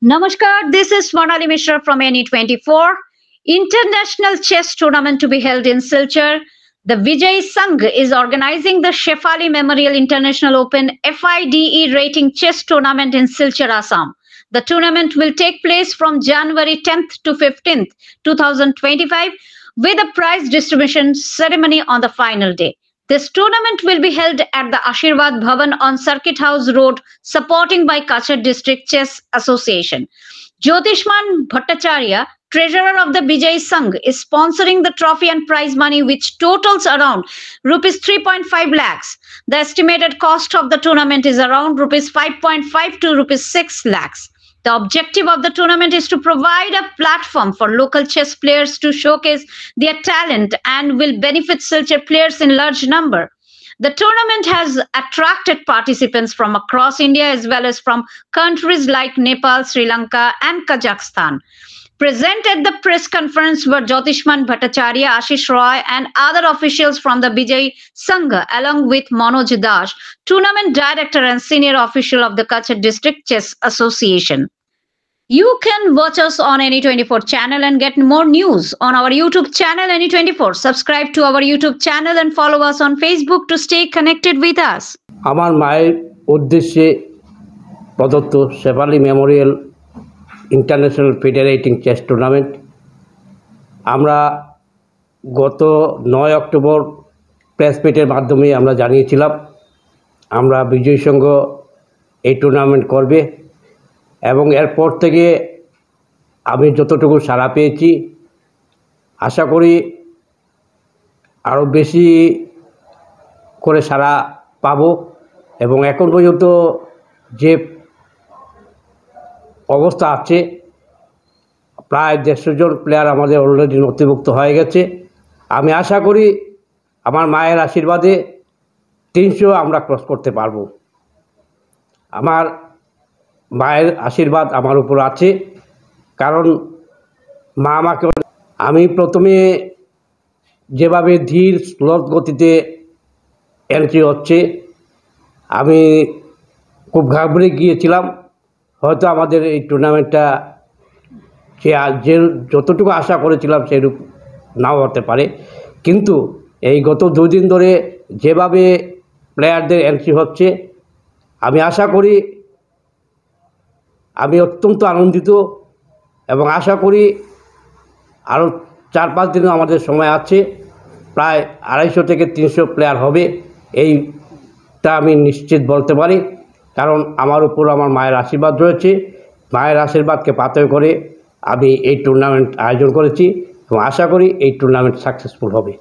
Namaskar, this is Swarnali Mishra from NE24. International Chess Tournament to be held in Silchar. The Vijay Sangh is organizing the Shefali Memorial International Open FIDE rating chess tournament in Silchar, Assam. The tournament will take place from January 10th to 15th, 2025, with a prize distribution ceremony on the final day. This tournament will be held at the Ashirwad Bhavan on Circuit House Road, supporting by Kachar District Chess Association. Jyotishman Bhattacharya, treasurer of the Vijay Sangh, is sponsoring the trophy and prize money, which totals around rupees 3.5 lakhs. The estimated cost of the tournament is around rupees 5.5 to rupees 6 lakhs. The objective of the tournament is to provide a platform for local chess players to showcase their talent and will benefit Silchar players in large number. The tournament has attracted participants from across India as well as from countries like Nepal, Sri Lanka and Kazakhstan. Present at the press conference were Jyotishman Bhattacharya, Ashish Roy and other officials from the Vijay Sangh along with Manoj Das, tournament director and senior official of the Kachar District Chess Association. You can watch us on NE24 channel and get more news on our YouTube channel NE24. Subscribe to our YouTube channel and follow us on Facebook to stay connected with us. আমার মায়ের উদ্দেশ্যে প্রদত্ত Shefali memorial international federating chess tournament আমরা গত 9 October press মিটের মাধ্যমে আমরা জানিয়েছিলাম আমরা বিজয় সংঘ এই টুর্নামেন্ট করবে এবং এরপর থেকে আমি যতটুকু সাড়া পেয়েছি আশা করি আরও বেশি করে সাড়া পাবো এবং এখন পর্যন্ত যে অবস্থা আছে প্রায় 150 জন প্লেয়ার আমাদের অলরেডি নথিভুক্ত হয়ে গেছে। আমি আশা করি আমার মায়ের আশীর্বাদে 300 আমরা ক্রস করতে পারবো। আমার মায়ের আশীর্বাদ আমার উপর আছে, কারণ মা আমাকে আমি প্রথমে যেভাবে ধীর স্লো গতিতে এন্ট্রি হচ্ছে আমি খুব ঘাবড়ে গিয়েছিলাম। হয়তো আমাদের এই টুর্নামেন্টটা যে যতটুকু আশা করেছিলাম সেরূপ নাও হতে পারে, কিন্তু এই গত 2 দিন ধরে যেভাবে প্লেয়ারদের এন্ট্রি হচ্ছে আমি আশা করি আমি অত্যন্ত আনন্দিত এবং আশা করি আরও 4-5 দিনও আমাদের সময় আছে। প্রায় 250 থেকে 300 প্লেয়ার হবে, এইটা আমি নিশ্চিত বলতে পারি, কারণ আমার উপর আমার মায়ের আশীর্বাদ রয়েছে। মায়ের আশীর্বাদকে পাথেয় করে আমি এই টুর্নামেন্ট আয়োজন করেছি এবং আশা করি এই টুর্নামেন্ট সাকসেসফুল হবে।